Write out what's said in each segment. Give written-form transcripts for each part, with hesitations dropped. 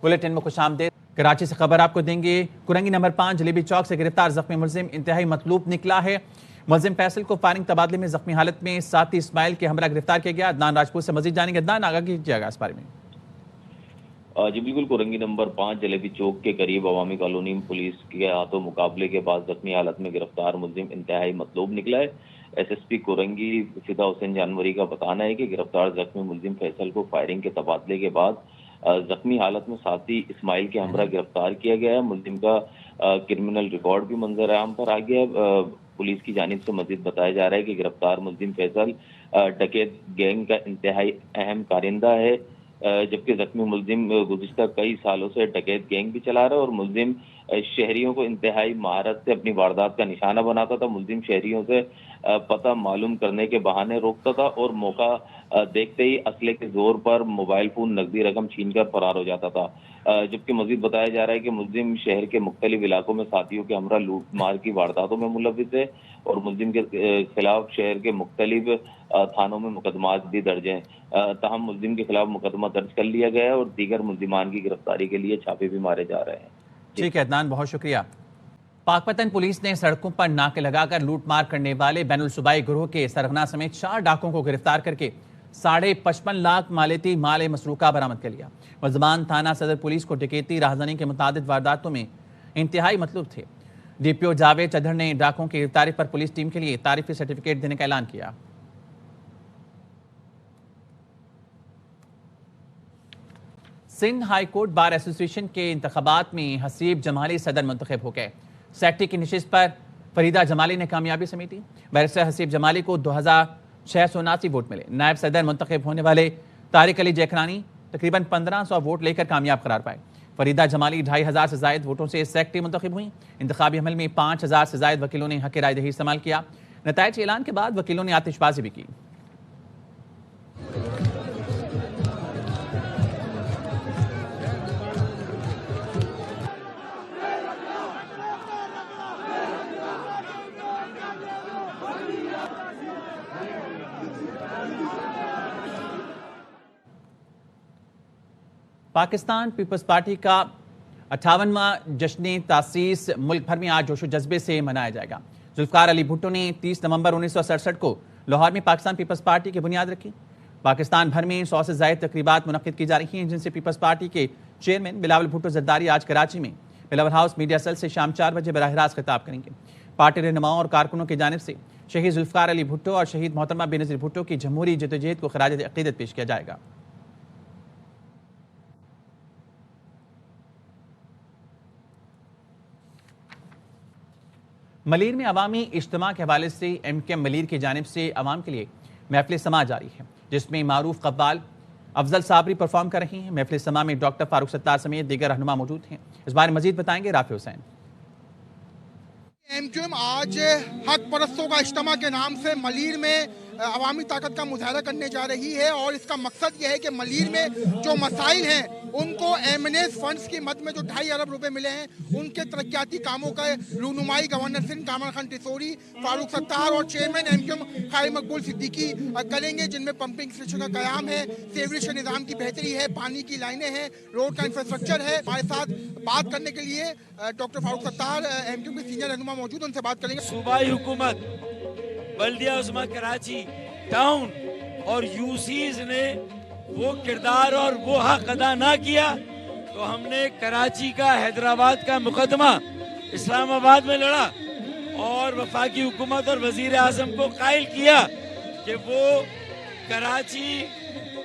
Bulletin में खुशामदीद। कराची से खबर आपको देंगे। कुरंगी नंबर 5 जलेबी चौक से गिरफ्तार जख्मी मुलजिम इंतहाई मतलूब निकला है। मुलजिम फैसल को फायरिंग तबादले में जख्मी हालत में साथी इस्माइल के हमरा गिरफ्तार किया गया। अदनान राजपूत से मजीद जानेंगे। अदनान, आगाह कीजिएगा इस बारे में। जी बिल्कुल, कुरंगी नंबर 5 जलेबी चौक के करीब अवामी कॉलोनी में पुलिस के हाथों मुकाबले के बाद जख्मी हालत में गिरफ्तार मुलजिम इंतहाई मतलूब निकला है। SSP कुरंगी फिदा हुसैन जानवरी का बताना है कि गिरफ्तार जख्मी मुलजिम फैसल को फायरिंग के तबादले के बाद जख्मी हालत में साथी इस्माइल के हमरा गिरफ्तार किया गया है। मुलजिम का क्रिमिनल रिकॉर्ड भी मंजर आम पर आ गया है। पुलिस की जानिब से मजीद बताया जा रहा है कि गिरफ्तार मुलजिम फैसल डकैत गैंग का इंतहाई अहम कारिंदा है, जबकि जख्मी मुलजिम गुज़िश्ता कई सालों से डकैत गैंग भी चला रहा है और मुलजिम शहरियों को इंतहाई महारत से अपनी वारदात का निशाना बनाता था। मुलजिम शहरियों से पता मालूम करने के बहाने रोकता था और मौका देखते ही असले के जोर पर मोबाइल फोन नकदी रकम छीनकर फरार हो जाता था। जबकि मजीद बताया जा रहा है कि मुलजिम शहर के मुख्तलिफ इलाकों में साथियों के हमरा लूट मार की वारदातों में मुलविस है और मुलजिम के खिलाफ शहर के मुख्तलिफ थानों में मुकदमात भी दर्ज हैं। तहम मुलजिम के खिलाफ मुकदमा दर्ज कर लिया गया है और दीगर मुलजिमान की गिरफ्तारी के लिए छापे भी मारे जा रहे हैं। ठीक है अदनान, बहुत शुक्रिया। पाकपतन पुलिस ने सड़कों पर नाके लगाकर लूटमार करने वाले बैनुल सूबाई गिरोह के सरगना समेत 4 डाकुओं को गिरफ्तार करके 55.5 लाख मालेती माल मसरूका बरामद कर लिया। मुलजमान थाना सदर पुलिस को डकैती राहजनी के मुतादिद वारदातों में इंतहाई मतलूब थे। DPO जावेद चौधरी ने डाकुओं की गिरफ्तारी पर पुलिस टीम के लिए तारीफी सर्टिफिकेट देने का ऐलान किया। Sindh high court bar association के इंतखाबात में हसीब जमाली सदर मुंतखब हो गए। सेक्रेटरी की नशिस्त पर फरीदा जमाली ने कामयाबी समेटी। बैरिस्टर हसीब जमाली को 2679 वोट मिले। नायब सदर मुंतखब होने वाले तारिक अली जैकरानी तकरीबन 1500 वोट लेकर कामयाब करार पाए। फरीदा जमाली 2500 से जायद वोटों से सेक्रेटरी मुंतखब हुई। इंतखाबी अमल में 5000 से जायद वकीलों ने हक राय दही इस्तेमाल किया। नताइज के ऐलान के बाद वकीलों ने आतिशबाजी भी की। पाकिस्तान पीपल्स पार्टी का 58वां जश्न तासीस मुल्क भर में आज जोशो जज्बे से मनाया जाएगा। जुल्फकार अली भुट्टो ने 30 नवंबर 1967 को लाहौर में पाकिस्तान पीपल्स पार्टी की बुनियाद रखी। पाकिस्तान भर में 100 से ज्यादा तकरीबात मुनक्किद की जा रही हैं, जिनसे पीपल्स पार्टी के चेयरमैन बिलावल भुट्टो जरदारी आज कराची में बिलावल हाउस मीडिया सेल से शाम 4 बजे बराह रास्त खिताब करेंगे। पार्टी रहनुमाओं और कारकुनों की जानिब से शहीद जुल्फकार अली भुट्टो और शहीद मोहतरमा बेनज़ीर भुट्टो की जमहूरी जद्दोजहद को खराज अक़ीदत पेश किया जाएगा। मलीर में अवामी इज्तिमा के हवाले से MKM मलीर की जानिब से अवाम के लिए महफिल समा जारी है, जिसमें मारूफ कव्वाल अफजल साबरी परफॉर्म कर रही हैं। महफिल समा में डॉक्टर फारूक सत्तार समेत दीगर रहनुमा मौजूद हैं। इस बारे में मजीद बताएंगे राफी हुसैन। MKM आज हक परस्तों का इज्तिमा के नाम से मलीर में अवामी ताकत का मुजाहरा करने जा रही है और इसका मकसद यह है कि मलीर में जो मसाइल हैं उनको MNS फंड्स की मद में जो 2.5 अरब रुपए मिले हैं उनके तरक्याती कामों का रूनुमाई गवर्नर सिंध कामर खान टिसोरी, फारूक सत्तार और चेयरमैन MKM खाई मकबूल सिद्दीकी करेंगे, जिनमें पंपिंग स्टेशन का कयाम है, सीवरेज के निज़ाम की बेहतरी है, पानी की लाइनें हैं, रोड का इंफ्रास्ट्रक्चर है। हमारे साथ बात करने के लिए डॉक्टर फारूक सत्तार MKM के सीनियर रहनुमा मौजूद, उनसे बात करेंगे। सूबाई हुकूमत, बल्दिया उस्मा कराची टाउन और यूसीज ने वो किरदार और वो हक अदा ना किया तो हमने कराची का हैदराबाद का मुकदमा इस्लामाबाद में लड़ा और वफाकी हुकूमत और वजीर आजम को कायल किया कि वो कराची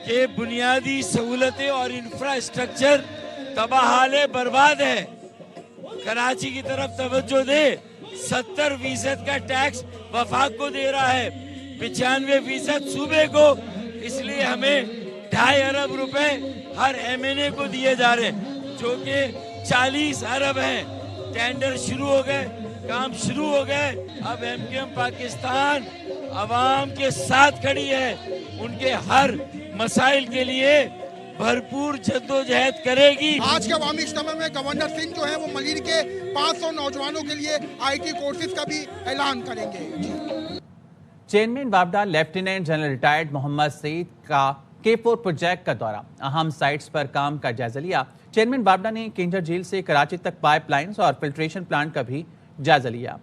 के बुनियादी सहूलतें और इंफ्रास्ट्रक्चर तबाहाल बर्बाद है। कराची की तरफ तवज्जो दे। 70% का टैक्स वफाक को दे रहा है, 95% सूबे को, इसलिए हमें 2.5 अरब रुपए हर MNA को दिए जा रहे हैं, जो कि 40 अरब हैं। टेंडर शुरू हो गए, काम शुरू हो गए। अब MKM पाकिस्तान अवाम के साथ खड़ी है, उनके हर मसाइल के लिए भरपूर जद्दोजहद करेगी। आज के अवामी इज्तिमा में गवर्नर सिंह जो है वो मलीर के 500 नौजवानों के लिए IT कोर्सेज का भी ऐलान करेंगे। चेयरमैन वापडा lieutenant general retired Mohammad Saeed का K4 प्रोजेक्ट का दौरा, अहम साइट्स पर काम का जायजा लिया। चेयरमैन वापडा ने केंजर झील से कराची तक पाइपलाइंस और फिल्ट्रेशन प्लांट का भी जायजा लिया।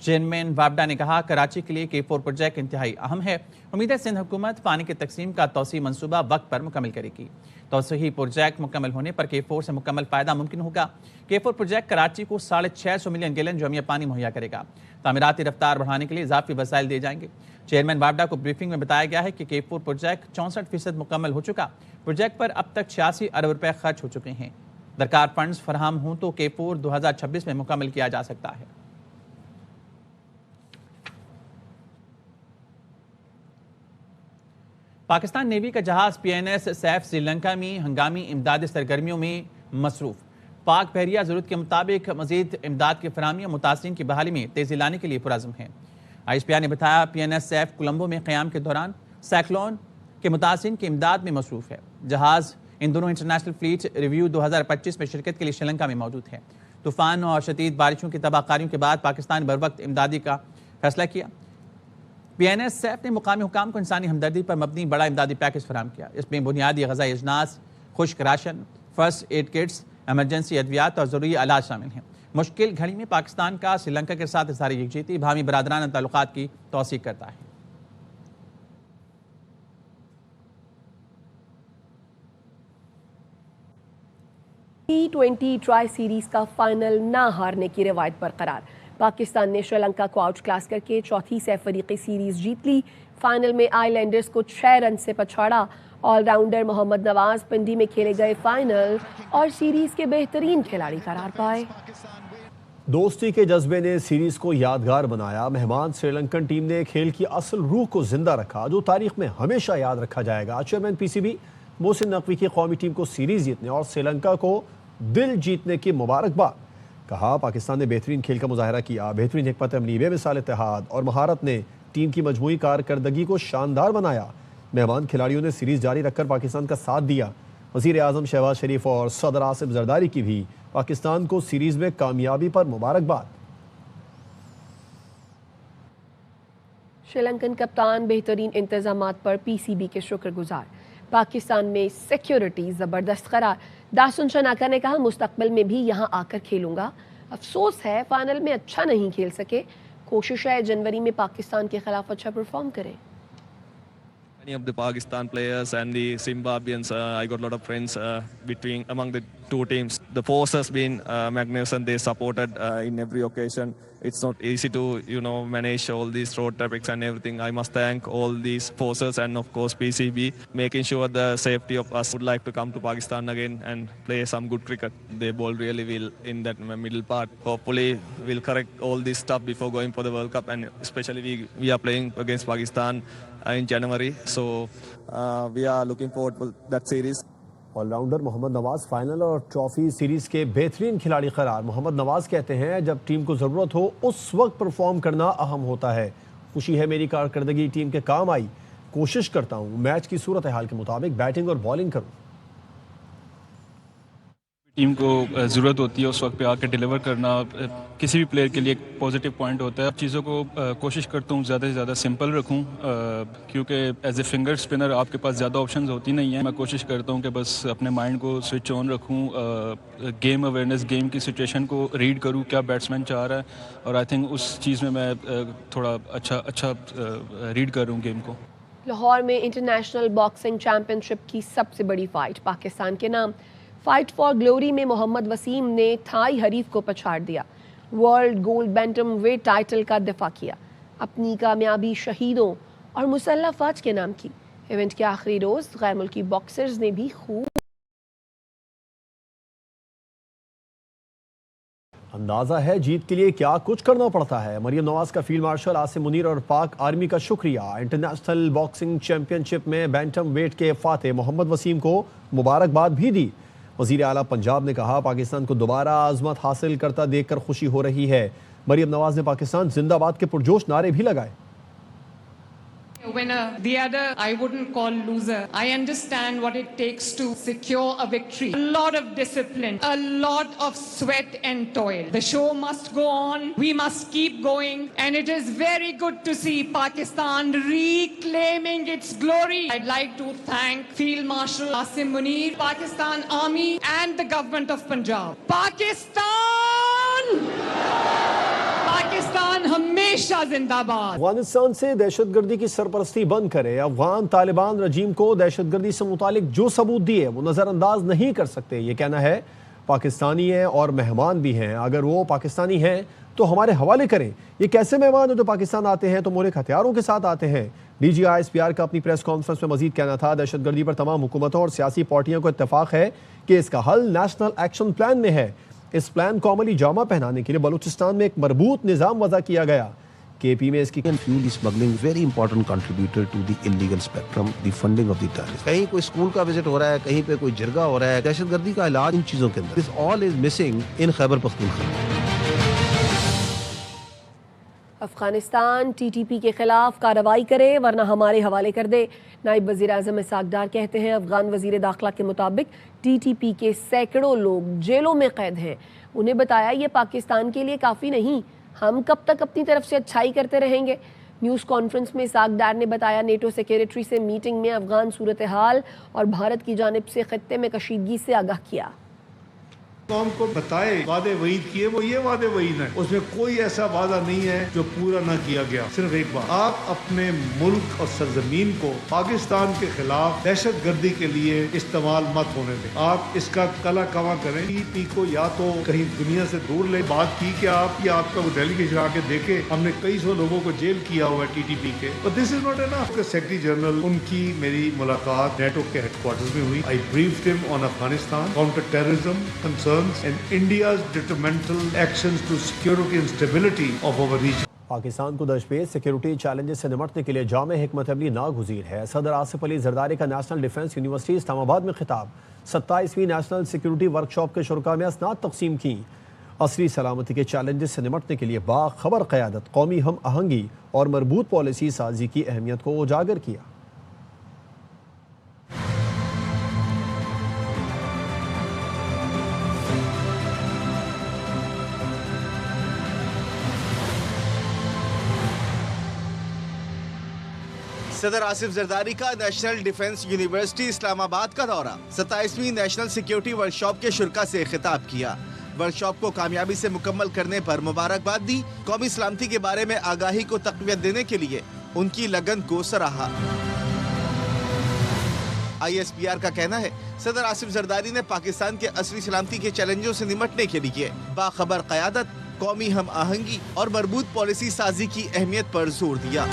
चेयरमैन वापडा ने कहा, कराची के लिए K4 प्रोजेक्ट इंतहाई अहम है। उम्मीद है सिंध हुकूमत पानी की तकसीम का तौसी मंसूबा वक्त पर मुकम्मल करेगी। तौसीही प्रोजेक्ट मुकम्मल होने पर K4 से मुकम्मल फायदा मुमकिन होगा। K4 प्रोजेक्ट कराची को 650 मिलियन गैलन जमिया पानी मुहैया करेगा। तामीराती रफ्तार बढ़ाने के लिए इजाफी वसाइल दिए जाएंगे। चेयरमैन वापडा को ब्रीफिंग में बताया गया है कि K4 प्रोजेक्ट 64% मुकम्मल हो चुका। प्रोजेक्ट पर अब तक 86 अरब रुपए खर्च हो चुके हैं। दरकार फंड्स फराहम हों तो K4 2026 में मुकम्मल किया जा सकता है। पाकिस्तान नेवी का जहाज PNS सैफ श्रीलंका में हंगामी इमदादी सरगर्मियों में मसरूफ। पाक बहरिया जरूरत के मुताबिक मजीद इमदाद की फराहमी और मुतासिरीन की बहाली में तेजी लाने के लिए पुरज़म है। ISPR ने बताया, PNS सैफ कोलंबो में क़याम के दौरान साइक्लोन के मुतासिरीन की इमदाद में मसरूफ है। जहाज इन दोनों इंटरनेशनल फ्लीट रिव्यू 2025 में शिरकत के लिए श्रीलंका में मौजूद है। तूफान और शदीद बारिशों की तबाहकारियों के बाद पाकिस्तान बर वक्त इमदादी का फैसला किया। PNS सैफ ने मुकामी हुकाम को इंसानी हमदर्दी पर मबनी बड़ा इमदादी पैकेज फराहम किया। इसमें बुनियादी ग़िज़ाई अजनास, खुश्क राशन, फर्स्ट एड किट्स, एमरजेंसी अद्वियात और ज़रूरी इलाज शामिल हैं। मुश्किल घड़ी में पाकिस्तान का श्रीलंका के साथ इज़हार यकजहती बाहमी बरादराना ताल्लुकात की तौसीक़ करता है। T20 ट्राई सीरीज का फाइनल ना हारने की रिवायत बरकरार। पाकिस्तान ने श्रीलंका को आउट क्लास करके चौथी सैफरीकी सीरीज जीत ली। फाइनल में आइलैंडर्स को 6 रन से पछाड़ा। ऑलराउंडर मोहम्मद नवाज पिंडी में खेले गए फाइनल और सीरीज के बेहतरीन खिलाड़ी करार पाए। दोस्ती के जज्बे ने सीरीज को यादगार बनाया। मेहमान श्रीलंकन टीम ने खेल की असल रूह को जिंदा रखा, जो तारीख में हमेशा याद रखा जाएगा। चेयरमैन PCB मोहसिन नकवी की कौमी टीम को सीरीज जीतने और श्रीलंका को दिल जीतने की मुबारकबाद। कहा, पाकिस्तान ने बेहतरीन खेल का मुजाहरा किया। बेहतरीन हिकमत अमली, बेमिसाल इत्तेहाद और महारत ने टीम की मजमूई कारकर्दगी को शानदार बनाया। मेहमान खिलाड़ियों ने सीरीज जारी रखकर पाकिस्तान का साथ दिया। वज़ीर आज़म शहबाज शरीफ और सदर आसिफ जरदारी की भी पाकिस्तान को सीरीज में कामयाबी पर मुबारकबाद। श्रीलंकन कप्तान बेहतरीन इंतजामात पर PCB के शुक्रगुजार। पाकिस्तान में सिक्योरिटी जबरदस्त करार। दासुन शनाका ने कहा, मुस्तकबिल में भी यहां आकर खेलूंगा। अफसोस है फाइनल में अच्छा नहीं खेल सके। कोशिश है जनवरी में पाकिस्तान के खिलाफ अच्छा परफॉर्म करें। Many of the Pakistan players and the Zimbabweans, I got a lot of friends among the two teams. The force has been magnificent. They supported in every occasion. It's not easy to manage all these road traffics and everything. I must thank all these forces and of course PCB making sure the safety of us. Would like to come to Pakistan again and play some good cricket. They bowl really well in that middle part. Hopefully we'll correct all this stuff before going for the World Cup, and especially we are playing against Pakistan in January, so we are looking forward to that series. Allrounder Mohammad Nawaz final और trophy series के बेहतरीन खिलाड़ी करार। मोहम्मद नवाज कहते हैं, जब team को ज़रूरत हो उस वक्त परफॉर्म करना अहम होता है। खुशी है मेरी कारकर्दगी टीम के काम आई। कोशिश करता हूँ मैच की सूरत हाल के मुताबिक बैटिंग और बॉलिंग करूँ। टीम को ज़रूरत होती है उस वक्त पे आकर डिलीवर करना किसी भी प्लेयर के लिए एक पॉजिटिव पॉइंट होता है। चीज़ों को कोशिश करता हूँ ज़्यादा से ज़्यादा सिंपल रखूँ, क्योंकि एज ए फिंगर स्पिनर आपके पास ज़्यादा ऑप्शंस होती नहीं है। मैं कोशिश करता हूँ कि बस अपने माइंड को स्विच ऑन रखूँ, गेम अवेयरनेस, गेम की सिचुएशन को रीड करूँ, क्या बैट्समैन चाह रहा है, और आई थिंक उस चीज़ में मैं थोड़ा अच्छा रीड कर रहा हूँ गेम को। लाहौर में इंटरनेशनल बॉक्सिंग चैंपियनशिप की सबसे बड़ी फाइट पाकिस्तान के नाम। फाइट फॉर ग्लोरी में मोहम्मद वसीम ने थाई हरीफ को पछाड़ दिया। World gold bantam weight title का दिफा किया। अपनी कामयाबी शहीदों और मुसल्लह फौज के नाम की। इवेंट के आखिरी रोज गैर मुल्की बॉक्सर्स ने भी खूब अंदाजा है जीत के लिए क्या कुछ करना पड़ता है। मरियम नवाज का फील्ड मार्शल आसिम मुनीर और पाक आर्मी का शुक्रिया। इंटरनेशनल बॉक्सिंग चैंपियनशिप में बैंटम वेट के फाते मोहम्मद वसीम को मुबारकबाद भी दी। वज़ीर आला पंजाब ने कहा, पाकिस्तान को दोबारा आज़मत हासिल करता देखकर खुशी हो रही है। मरियम नवाज ने पाकिस्तान जिंदाबाद के पुरजोश नारे भी लगाए। Winner, the other I wouldn't call loser. I understand what it takes to secure a victory. A lot of discipline, a lot of sweat and toil. The show must go on. We must keep going. And it is very good to see Pakistan reclaiming its glory. I'd like to thank Field Marshal Asim Munir, Pakistan Army and the government of Punjab. Pakistan हमेशा जिंदाबाद। अफगानिस्तान से दहशतगर्दी की सरपरस्ती बंद करे। अफगान तालिबान रजीम को दहशतगर्दी से मुतालिक जो सबूत दिए वो नज़रअंदाज नहीं कर सकते। ये कहना है पाकिस्तानी हैं और मेहमान भी हैं। अगर वो पाकिस्तानी हैं तो हमारे हवाले करें। ये कैसे मेहमान हैं जो पाकिस्तान आते हैं तो मुल्क हथियारों के साथ आते हैं। DGI ISPR का अपनी प्रेस कॉन्फ्रेंस में मजीद कहना था, दहशतगर्दी पर तमाम हुकूमतों और सियासी पार्टियों को इत्तेफाक है कि इसका हल नेशनल एक्शन प्लान में है। इस प्लान को अमली जामा पहनाने के लिए बलूचिस्तान में एक मरबूत निज़ाम वज़ा किया गया। KP में इसकी fuel smuggling is very important contributor to the illegal spectrum, the funding of the terrorists. कहीं कोई स्कूल का विजिट हो रहा है, कहीं पे कोई जिरगा हो रहा है, दहशतगर्दी का इलाज इन चीजों के अंदर. This all is missing in Khyber Pakhtunkhwa. Afghanistan TTP के खिलाफ कार्रवाई करे वरना हमारे हवाले कर दे। नायब वज़ीर आज़म इसाक डार कहते हैं अफगान वज़ीर दाखिला के मुताबिक TTP के सैकड़ों लोग जेलों में कैद हैं। उन्हें बताया ये पाकिस्तान के लिए काफ़ी नहीं, हम कब तक अपनी तरफ से अच्छाई करते रहेंगे। न्यूज़ कॉन्फ्रेंस में इसाक डार ने बताया नेटो सेक्रेटरी से मीटिंग में अफगान सूरत हाल और भारत की जानिब से खत्ते में कशीदगी से आगाह किया। कौम को बताए वादे वईद किए, वो ये वादे वईद है, उसमें कोई ऐसा वादा नहीं है जो पूरा ना किया गया। सिर्फ एक बात, आप अपने मुल्क और सरजमीन को पाकिस्तान के खिलाफ दहशतगर्दी के लिए इस्तेमाल मत होने दें। आप इसका कला कमा करें। TTP को या तो कहीं दुनिया से दूर ले। बात की कि आप या आपका वो डेलीगेशन आके देखे, हमने कई सौ लोगों को जेल किया हुआ है TTP के, but this is not enough। Secretary general उनकी मेरी मुलाकात नेटो के हेडक्वार्टर्स में हुई। I briefed him on Afghanistan, counter terrorism concerns and India's detrimental actions to security and stability of our region. Pakistan को दशपेश सिक्योरिटी चैलेंजेस से निमटने के लिए जामे हिकमत अमली नागुज़ीर है। सदर आसिफ अली जरदारी का नेशनल डिफेंस यूनिवर्सिटी इस्लामाबाद में खिताब। 27वीं नेशनल सिक्योरिटी वर्कशॉप के शुरका में असनाद तकसीम की। असली सलामती के चैलेंजेस से निमटने के लिए बाखबर क़यादत, कौमी हम आहंगी और मरबूत पॉलिसी साजी की अहमियत को उजागर किया। सदर आसिफ जरदारी का नेशनल डिफेंस यूनिवर्सिटी इस्लामाबाद का दौरा। 27वीं नेशनल सिक्योरिटी वर्कशॉप के शुरका से खिताब किया। वर्कशॉप को कामयाबी से मुकम्मल करने पर मुबारकबाद दी। कौमी सलामती के बारे में आगाही को तक़वियत देने के लिए उनकी लगन को सराहा। ISPR का कहना है सदर आसिफ जरदारी ने पाकिस्तान के असली सलामती के चैलेंजों से निमटने के लिए बाखबर क़यादत, कौमी हम आहंगी और मरबूत पॉलिसी साजी की अहमियत पर जोर दिया।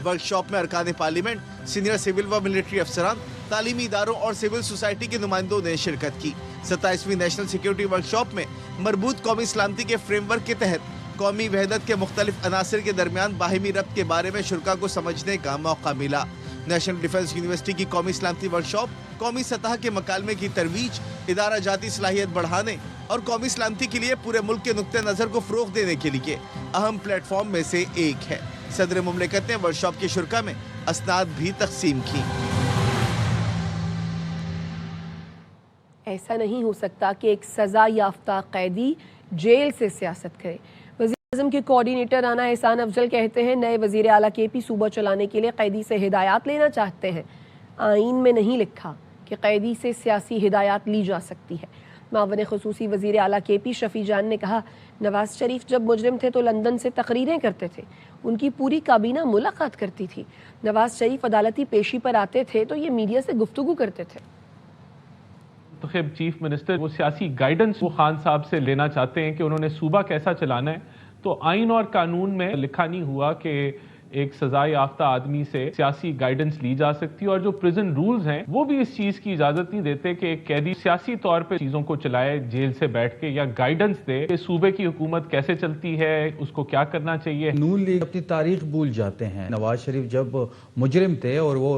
वर्कशॉप में अरकान पार्लियामेंट, सीनियर सिविल व मिलिट्री अफसरान, तालीमी इदारों और सिविल सोसाइटी के नुमाइंदों ने शिरकत की। 27वीं नेशनल सिक्योरिटी वर्कशॉप में मरबूत कौमी सलामती के फ्रेमवर्क के तहत कौमी वहदत के मुख्तलिफ अनासर के दरमियान बाहिमी रब्त के बारे में शुरका को समझने का मौका मिला। नेशनल डिफेंस यूनिवर्सिटी की कौमी सलामती वर्कशॉप कौमी सतह के मकालमे की तरवीज, इदारा जाती सलाहियत बढ़ाने और कौमी सलामती के लिए पूरे मुल्क के नुक्ते नज़र को फ़रोग़ देने के लिए अहम प्लेटफॉर्म में से एक है। सदर मुमलिकत ने वर्कशॉप के शुरका में असनाद भी तकसीम की। ऐसा नहीं हो सकता कि एक सजा याफ्ता कैदी जेल से सियासत करे। वज़ीर-ए-आज़म के कोऑर्डिनेटर राना एहसान अफजल कहते हैं नए वज़ीर आला KP सूबा चलाने के लिए कैदी से हिदायत लेना चाहते हैं। आइन में नहीं लिखा कि कैदी से सियासी हिदायत ली जा सकती है। मावन ख़ुसूसी वज़ीर आला KP शफ़ी जान ने कहा नवाज शरीफ जब मुजरिम थे तो लंदन से तकरीरें करते थे, उनकी पूरी काबीना मुलाकात करती थी। नवाज शरीफ अदालती पेशी पर आते थे तो ये मीडिया से गुफ्तगू करते थे। तो चीफ मिनिस्टर वो सियासी गाइडेंस वो खान साहब से लेना चाहते हैं कि उन्होंने सूबा कैसा चलाना है, तो आइन और कानून में लिखा नहीं हुआ कि एक सजा याफ्ता आदमी से सियासी गाइडेंस ली जा सकती है। और जो प्रिजन रूल्स हैं वो भी इस चीज की इजाजत नहीं देते कि एक कैदी सियासी तौर पे चीजों को चलाए जेल से बैठ के, या गाइडेंस दे कि सूबे की हुकूमत कैसे चलती है, उसको क्या करना चाहिए। नून लीग अपनी तारीख भूल जाते हैं। नवाज शरीफ जब मुजरिम थे और वो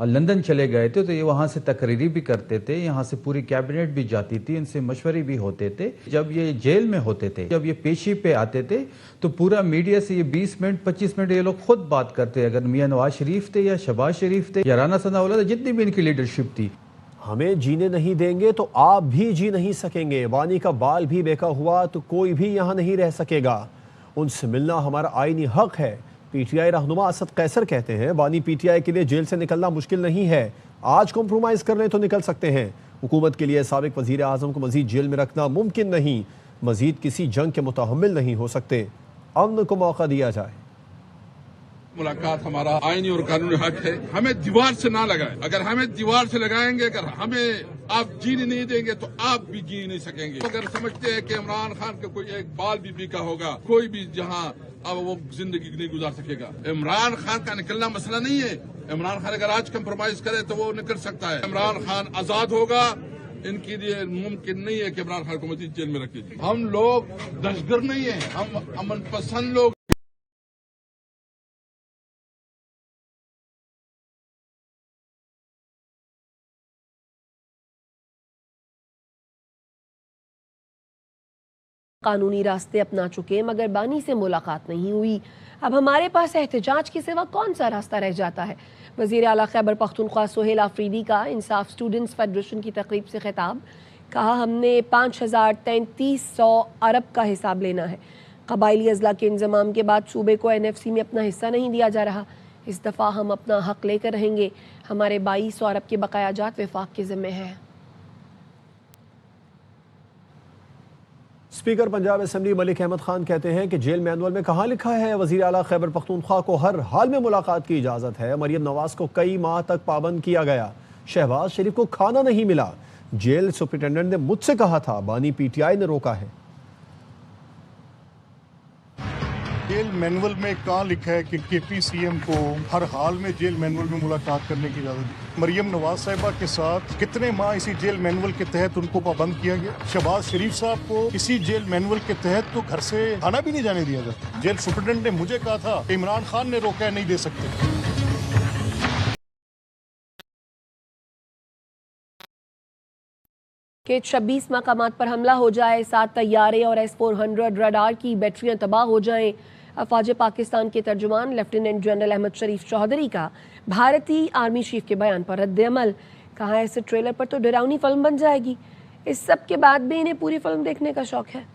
और लंदन चले गए थे तो ये वहाँ से तकरीरी भी करते थे, यहाँ से पूरी कैबिनेट भी जाती थी, इनसे मशवरे भी होते थे। जब ये जेल में होते थे, जब ये पेशी पे आते थे तो पूरा मीडिया से ये 20 मिनट 25 मिनट ये लोग खुद बात करते। अगर मियां नवाज शरीफ थे या शहबाज शरीफ थे या राना सनाउल्लाह थे, जितनी भी इनकी लीडरशिप थी। हमें जीने नहीं देंगे तो आप भी जी नहीं सकेंगे। बानी का बाल भी बेका हुआ तो कोई भी यहाँ नहीं रह सकेगा। उनसे मिलना हमारा आईनी हक है। पीटीआई रहनुमा असद कैसर कहते हैं बानी पीटीआई के लिए जेल से निकलना मुश्किल नहीं है, आज कॉम्प्रोमाइज कर लें तो निकल सकते हैं। हुकूमत के लिए साबिक वजीर आजम को मजीद जेल में रखना मुमकिन नहीं, मजीद किसी जंग के मुतहम्मिल नहीं हो सकते। अमन को मौका दिया जाए। मुलाकात हमारा आईनी और कानूनी हक है, हमें दीवार से ना लगाए। अगर हमें दीवार से लगाएंगे, अगर हमें आप जीने नहीं देंगे तो आप भी जी नहीं सकेंगे। अगर समझते हैं कि इमरान खान का कोई एक बाल भी बिका होगा, कोई भी जहां अब वो जिंदगी नहीं गुजार सकेगा। इमरान खान का निकलना मसला नहीं है। इमरान खान अगर आज कंप्रोमाइज करे तो वो निकल सकता है। इमरान खान आजाद होगा, इनके लिए मुमकिन नहीं है कि इमरान खान को मजीद जेल में रखे। हम लोग दहशतगर्द नहीं है, हम अमन पसंद लोग। कानूनी रास्ते अपना चुके मगर बानी से मुलाकात नहीं हुई। अब हमारे पास एहतजाज के सिवा कौन सा रास्ता रह जाता है। वज़ीर आला खैबर पख्तूनख्वा सुहेल आफरीदी का इंसाफ स्टूडेंट्स फेडरेशन की तकरीब से खिताब। कहा हमने 5300 अरब का हिसाब लेना है। कबायली अजला के इंजमाम के बाद सूबे को NFC में अपना हिस्सा नहीं दिया जा रहा। इस दफ़ा हम अपना हक लेकर रहेंगे। हमारे 2200 अरब के बकायाजात वफाक के ज़िम्मे हैं। स्पीकर पंजाब असेंबली मलिक अहमद खान कहते हैं कि जेल मैनुअल में कहाँ लिखा है वज़ीर आला खैबर पख्तूनख्वा को हर हाल में मुलाकात की इजाज़त है। मरियम नवाज को कई माह तक पाबंद किया गया। शहबाज शरीफ को खाना नहीं मिला। जेल सुपरिटेंडेंट ने मुझसे कहा था, बानी PTI ने रोका है। जेल मैनुअल में कहाँ लिखा है कि KPCM को हर हाल में जेल मैनुअल में मुलाकात करने की इजाज़त दी। मरियम नवाज साहिबा के साथ कितने माह इसी जेल मैनुअल के तहत उनको पाबंद किया गया। शहबाज शरीफ साहब को इसी जेल मैनुअल के तहत तो घर से खाना भी नहीं जाने दिया जाता। जेल सुपरिटेंडेंट ने मुझे कहा था इमरान खान ने रोका है, नहीं दे सकते। कि 26 मकामात पर हमला हो जाए, 7 तैयारे और S-400 रडार की बैटरियां तबाह हो जाएं। अफवाज पाकिस्तान के तर्जुमान लेफ्टिनेंट जनरल अहमद शरीफ चौधरी का भारतीय आर्मी चीफ के बयान पर रद्द-ए-अमल। कहा ऐसे ट्रेलर पर तो डरावनी फिल्म बन जाएगी। इस सब के बाद भी इन्हें पूरी फिल्म देखने का शौक है।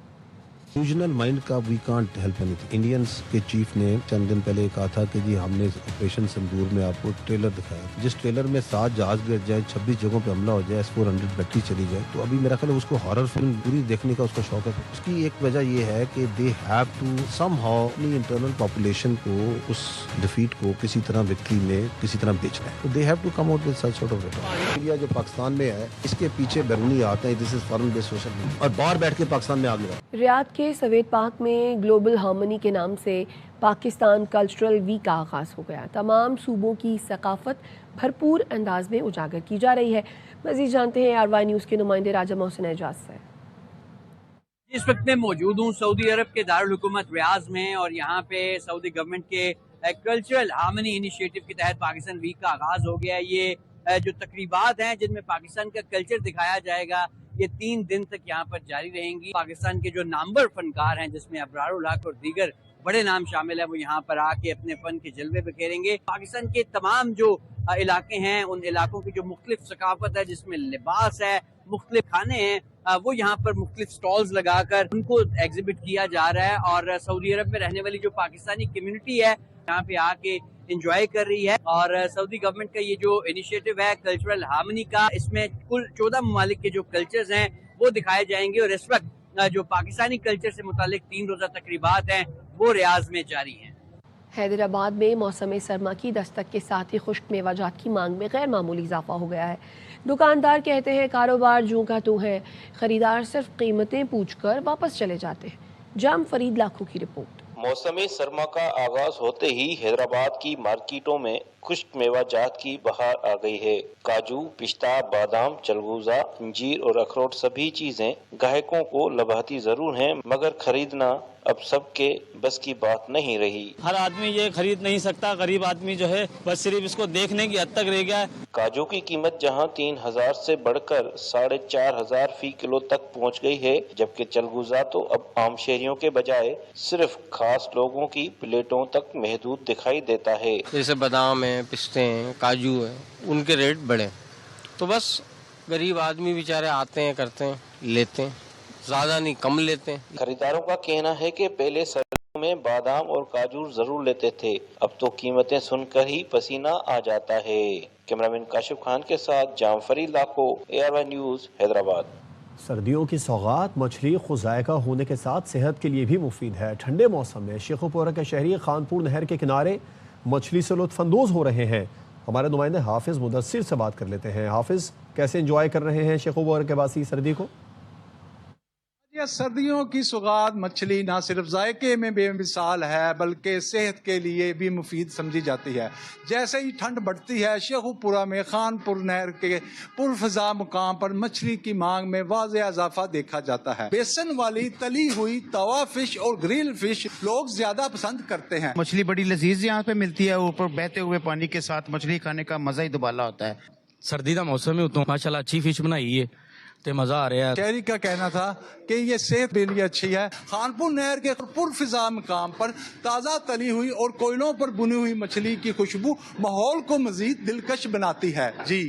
रीजनल माइंड का we can't help anything. Indians के चीफ ने चंद दिन पहले कहा था कि जी हमने ऑपरेशन सिंदूर में आपको ट्रेलर दिखाया, जिस ट्रेलर में 7 जहाज गिर जाए, 26 जगहों पे हमला हो जाए, S-400 बैटरी चली जाए, तो अभी मेरा ख्याल है उसको हॉरर फिल्म पूरी देखने का उसका शौक है। उसकी एक वजह ये है कि दे हैव टू समहाउ अपनी इंटरनल पॉपुलेशन को उस डिफीट को किसी तरह विक्ट्री में किसी तरह बेचना है। तो they have to come out with such sort of return. India जो पाकिस्तान में है इसके पीछे बैरूनी आते हैं, this is foreign based social media, और बाहर बैठ के पाकिस्तान में आग लगा। रियाद के सवेद पार्क में ग्लोबल हार्मनी के नाम से पाकिस्तान कल्चरल वीक का आगाज़ हो गया। तमाम सूबों की सकाफत भरपूर अंदाज में उजागर की जा रही है। मज़ीद जानते हैं RY न्यूज़ के नुमाइंदे राजा मोहसिन एजाज से। इस वक्त मैं मौजूद हूँ सऊदी अरब के दारुल हुकूमत रियाज में, और यहाँ पे सऊदी गवर्नमेंट के कल्चरल हार्मनी इनिशिएटिव के तहत पाकिस्तान वीक का आगाज़ हो गया है। ये जो तकरीबात हैं जिनमें पाकिस्तान का कल्चर दिखाया जाएगा, ये 3 दिन तक यहाँ पर जारी रहेंगी। पाकिस्तान के जो नामवर फनकार हैं जिसमें अबरारुल हक और दीगर बड़े नाम शामिल है, वो यहाँ पर आके अपने फन के जलवे बिखेरेंगे। पाकिस्तान के तमाम जो इलाके हैं, उन इलाकों की जो मुख्तलिफ सकाफत है, जिसमें लिबास है, मुख्तलिफ खाने हैं, वो यहाँ पर मुख्तलिफ स्टॉल्स लगाकर उनको एग्जिबिट किया जा रहा है। और सऊदी अरब में रहने वाली जो पाकिस्तानी कम्युनिटी है यहाँ पे आके इंजॉय कर रही है। और सऊदी गवर्नमेंट का ये जो इनिशिएटिव है कल्चरल हार्मनी का, इसमें कुल 14 ममालिक के जो कल्चर्स हैं वो दिखाए जाएंगे। और इस वक्त जो पाकिस्तानी कल्चर से मुतालिक 3 रोज़ा तकरीबात हैं वो रियाज में जारी हैं। हैदराबाद में मौसम सरमा की दस्तक के साथ ही खुश्क मेवाजात की मांग में गैर मामूली इजाफा हो गया है। दुकानदार कहते हैं कारोबार जूं का तूं है, खरीदार सिर्फ कीमतें पूछकर वापस चले जाते हैं। जाम फरीद लाखों की रिपोर्ट। मौसम सरमा का आगाज होते ही हैदराबाद की मार्केटों में खुश्क मेवा जात की बहार आ गई है। काजू, पिस्ता, बादाम, चलगूजा, अंजीर और अखरोट सभी चीजें ग्राहकों को लभाती जरूर हैं, मगर खरीदना अब सबके बस की बात नहीं रही। हर आदमी ये खरीद नहीं सकता, गरीब आदमी जो है बस सिर्फ इसको देखने की हद तक रह गया है। काजू की कीमत जहां 3000 से बढ़कर 4500 फी किलो तक पहुंच गई है, जबकि चलगूजा तो अब आम शहरियों के बजाय सिर्फ खास लोगों की प्लेटों तक महदूद दिखाई देता है। जैसे बादाम है, पिस्ते हैं, काजू है, उनके रेट बढ़े तो बस गरीब आदमी बेचारे आते हैं, करते हैं, लेते हैं, ज्यादा नहीं कम लेते हैं। खरीदारों का कहना है कि पहले सर्दियों में बादाम और काजू जरूर लेते थे, अब तो कीमतें सुनकर ही पसीना आ जाता है। कैमरामैन काशिफ खान के साथ जामफरी लाखो, ARY न्यूज, हैदराबाद। सर्दियों की सौगात मछली खुद जायका होने के साथ सेहत के लिए भी मुफीद है। ठंडे मौसम में शेखुपुरा के शहरी खानपुर नहर के किनारे मछली से लुत्फानंदोज हो रहे हैं। हमारे नुमाइंदे हाफिज मुदस्सिर से बात कर लेते हैं। हाफिज, कैसे एंजॉय कर रहे हैं शेखुपुरा के वासी सर्दी को? सर्दियों की सौगात मछली ना सिर्फ जायके में बेमिसाल है, बल्कि सेहत के लिए भी मुफीद समझी जाती है। जैसे ही ठंड बढ़ती है, शेखुपुरा में खानपुर नहर के पुरफजा मुकाम पर मछली की मांग में वाज़ेह इजाफा देखा जाता है। बेसन वाली तली हुई तवा फिश और ग्रिल फिश लोग ज्यादा पसंद करते हैं। मछली बड़ी लजीज यहाँ पे मिलती है। ऊपर बहते हुए पानी के साथ मछली खाने का मजा ही दुबाला होता है। सर्दी का मौसम है, उतो माशाल्लाह अच्छी फिश बनाई है ते मजा आ रहा है। शहरी का कहना था कि ये सेहत के लिए अच्छी है। खानपुर नहर के पुरफिजा मुकाम पर ताज़ा तली हुई और कोयलों पर बुनी हुई मछली की खुशबू माहौल को मजीद दिलकश बनाती है। जी,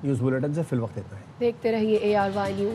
न्यूज़ बुलेटिन से फिल वक्त इतना है। देखते रहिए ARY न्यूज।